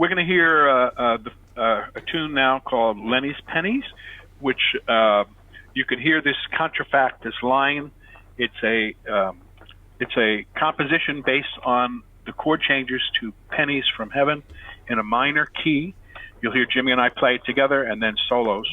we're going to hear a tune now called Lennie's Pennies, which you can hear this contrafact, this line. It's a composition based on the chord changes to Pennies from Heaven in a minor key. You'll hear Jimmy and I play it together, and then solos.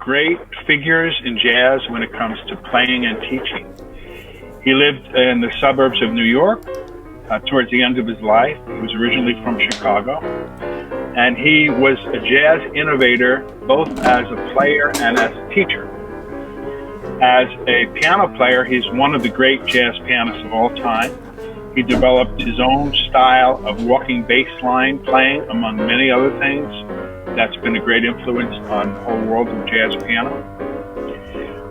great figures in jazz when it comes to playing and teaching. He lived in the suburbs of New York towards the end of his life. He was originally from Chicago. And he was a jazz innovator, both as a player and as a teacher. As a piano player, he's one of the great jazz pianists of all time. He developed his own style of walking bass line playing, among many other things. That's been a great influence on the whole world of jazz piano.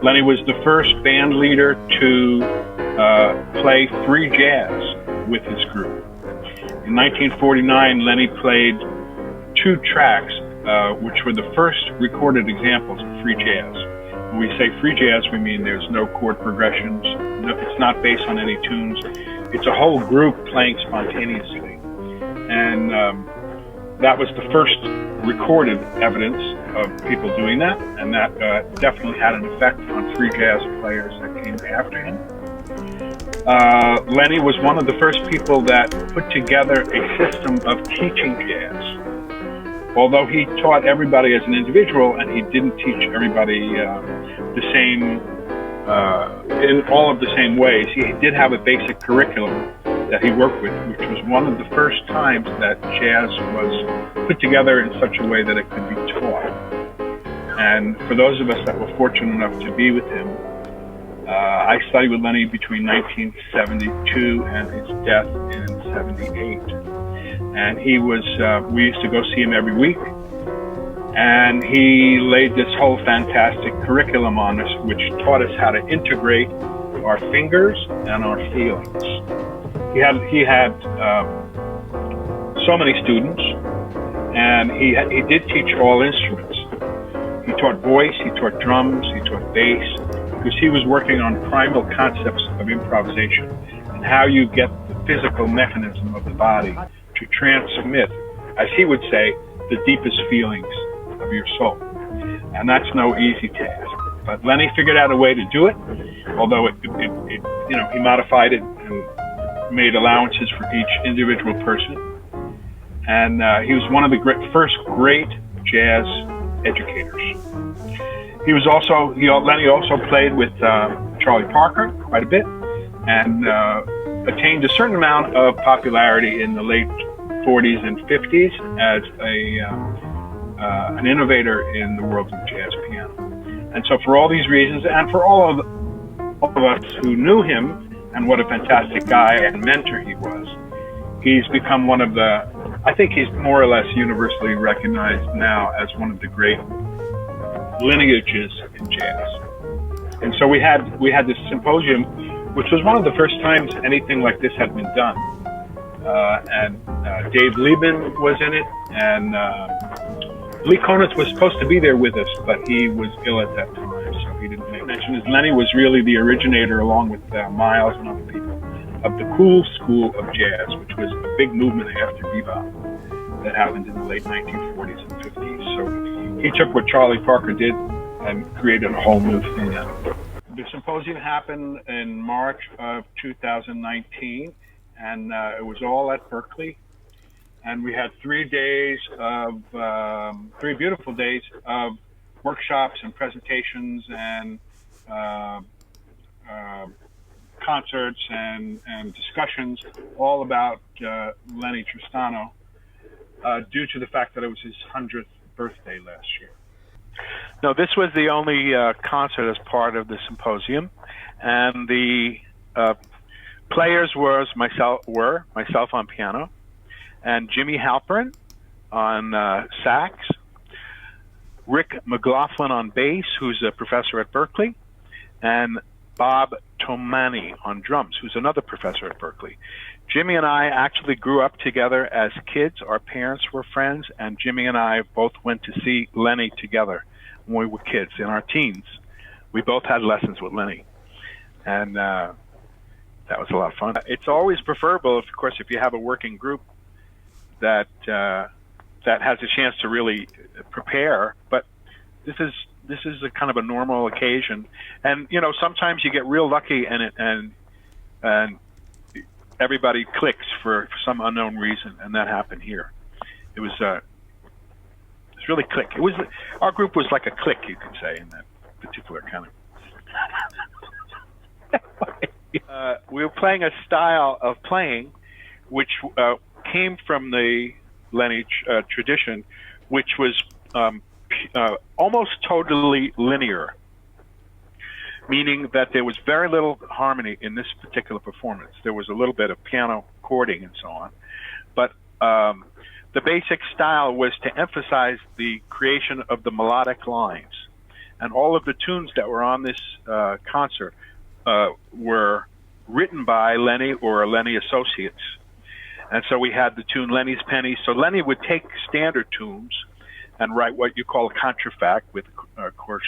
Lennie was the first band leader to play free jazz with his group. In 1949, Lennie played 2 tracks, which were the first recorded examples of free jazz. When we say free jazz, we mean there's no chord progressions, it's not based on any tunes. It's a whole group playing spontaneously. And that was the first recorded evidence of people doing that, and that definitely had an effect on free jazz players that came after him. Lennie was one of the first people that put together a system of teaching jazz. Although he taught everybody as an individual, and he didn't teach everybody the same in all of the same ways, he did have a basic curriculum that he worked with, which was one of the first times that jazz was put together in such a way that it could be taught. And for those of us that were fortunate enough to be with him, I studied with Lennie between 1972 and his death in 78. And he was, we used to go see him every week. And he laid this whole fantastic curriculum on us, which taught us how to integrate our fingers and our feelings. He had so many students, and he did teach all instruments. He taught voice, he taught drums, he taught bass, because he was working on primal concepts of improvisation and how you get the physical mechanism of the body to transmit, as he would say, the deepest feelings of your soul. And that's no easy task. But Lennie figured out a way to do it, although he modified it and made allowances for each individual person. And he was one of the first great jazz educators. Lennie also played with Charlie Parker quite a bit, and attained a certain amount of popularity in the late 40s and 50s as an innovator in the world of jazz piano. And so for all these reasons, and for all of us who knew him and what a fantastic guy and mentor he was, he's become I think he's more or less universally recognized now as one of the great lineages in jazz. And so we had this symposium, which was one of the first times anything like this had been done. And Dave Liebman was in it, and Lee Konitz was supposed to be there with us, but he was ill at that time, so he didn't make it. Mention is Lennie was really the originator, along with Miles and other people, of the cool school of jazz, which was a big movement after bebop that happened in the late 1940s and 50s. So he took what Charlie Parker did and created a whole new thing out of it. The symposium happened in March of 2019, and it was all at Berklee. And we had 3 beautiful days of workshops and presentations and concerts and discussions all about Lennie Tristano, due to the fact that it was his 100th birthday last year. No, this was the only concert as part of the symposium, and the players were myself on piano, and Jimmy Halpern on sax, Rick McLaughlin on bass, who's a professor at Berklee, and Bob Tomani on drums, who's another professor at Berklee. Jimmy and I actually grew up together as kids. Our parents were friends, and Jimmy and I both went to see Lennie together when we were kids, in our teens. We both had lessons with Lennie, and that was a lot of fun. It's always preferable, of course, if you have a working group that has a chance to really prepare, but this is a kind of a normal occasion, and sometimes you get real lucky and everybody clicks for some unknown reason, and that happened here. It was It's really click. Our group was like a clique, you could say, in that particular kind of. We were playing a style of playing which came from the Lennie tradition, which was almost totally linear, meaning that there was very little harmony in this particular performance. There was a little bit of piano chording and so on, but the basic style was to emphasize the creation of the melodic lines. And all of the tunes that were on this concert were written by Lennie or Lennie associates. And so we had the tune Lennie's Pennies. So Lennie would take standard tunes and write what you call a contrafact, with, of course,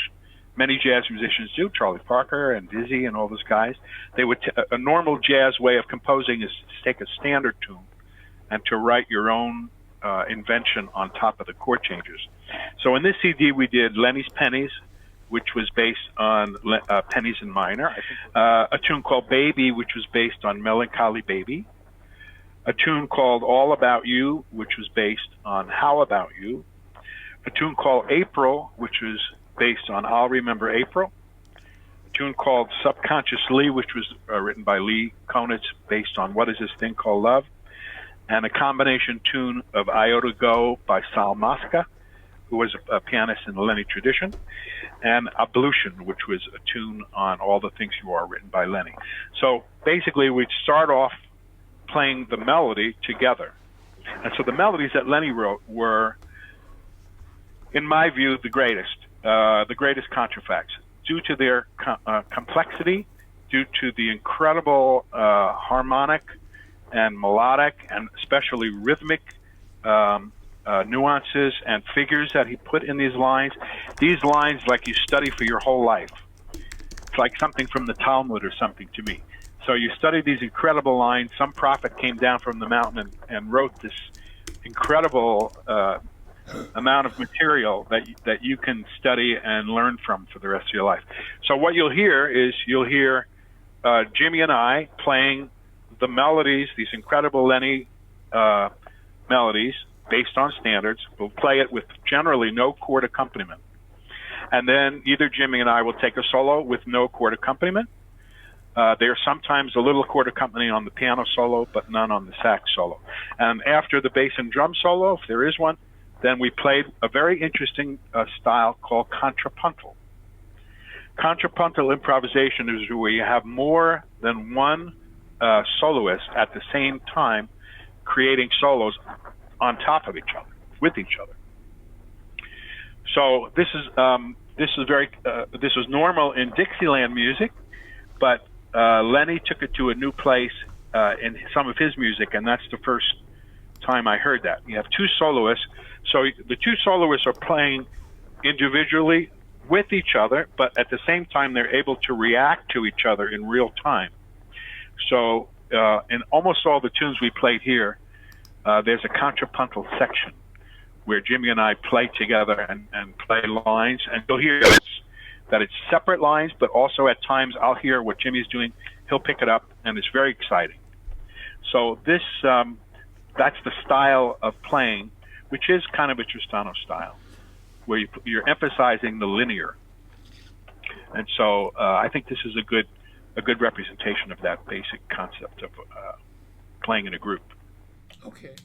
many jazz musicians do, Charlie Parker and Dizzy and all those guys. They would a normal jazz way of composing is to take a standard tune and to write your own invention on top of the chord changes. So in this CD, we did Lennie's Pennies, which was based on Pennies in Minor, a tune called Baby, which was based on Melancholy Baby, a tune called All About You, which was based on How About You, a tune called April, which was based on I'll Remember April, a tune called Subconsciously, which was written by Lee Konitz, based on What Is This Thing Called Love, and a combination tune of Iota Go by Sal Mosca, who was a pianist in the Lennie tradition, and Ablution, which was a tune on All the Things You Are, written by Lennie. So basically, we'd start off playing the melody together. And so the melodies that Lennie wrote were, in my view, the greatest contrafacts, due to their complexity, due to the incredible harmonic and melodic and especially rhythmic nuances and figures that he put in these lines. These lines, like you study for your whole life. It's like something from the Talmud or something to me. So you study these incredible lines. Some prophet came down from the mountain and wrote this incredible amount of material that you can study and learn from for the rest of your life. So what you'll hear is Jimmy and I playing the melodies, these incredible Lennie melodies based on standards. We'll play it with generally no chord accompaniment. And then either Jimmy and I will take a solo with no chord accompaniment. There's sometimes a little chord accompaniment on the piano solo, but none on the sax solo. And after the bass and drum solo, if there is one, then we played a very interesting style called contrapuntal. Contrapuntal improvisation is where you have more than one soloist at the same time creating solos on top of each other, with each other. So this was normal in Dixieland music, but Lennie took it to a new place in some of his music, and that's the first time I heard that. You have two soloists, so the two soloists are playing individually with each other, but at the same time they're able to react to each other in real time. So in almost all the tunes we played here, there's a contrapuntal section where Jimmy and I play together and play lines, and you'll hear that it's separate lines, but also at times I'll hear what Jimmy's doing, he'll pick it up, and it's very exciting. So this, that's the style of playing, which is kind of a Tristano style, where you're emphasizing the linear. And so I think this is a good representation of that basic concept of playing in a group. Okay.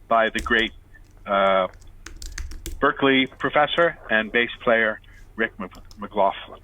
by the great Berklee professor and bass player Rick McLaughlin.